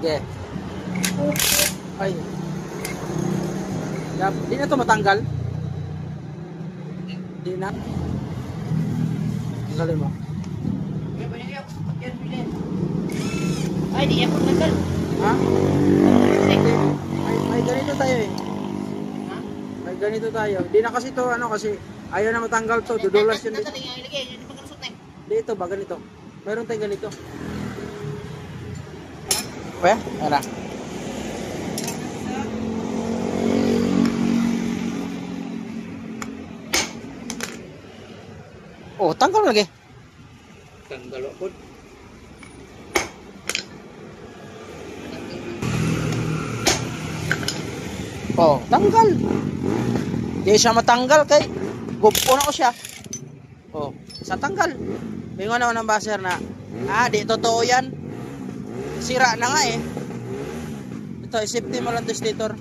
Sige. Ay. Di na to matanggal? Di na. Tanggalin mo. Ay, di ako tanggal. Ha? May ganito tayo eh. Ha? May ganito tayo. Di na kasi to ano kasi ayaw na matanggal to. Dudulas yun dito. Dito ba ganito? Mayroon tayong ganito. Weh, ala. Oh, tanggal lagi. Tanggal ako. Oh, tanggal. Di siya matanggal kay gupo na ko siya. Oh, sa tanggal. Bingon naman ng baser na, di totoo yan. Sira na nga eh. Ito, safety mo lang to stator.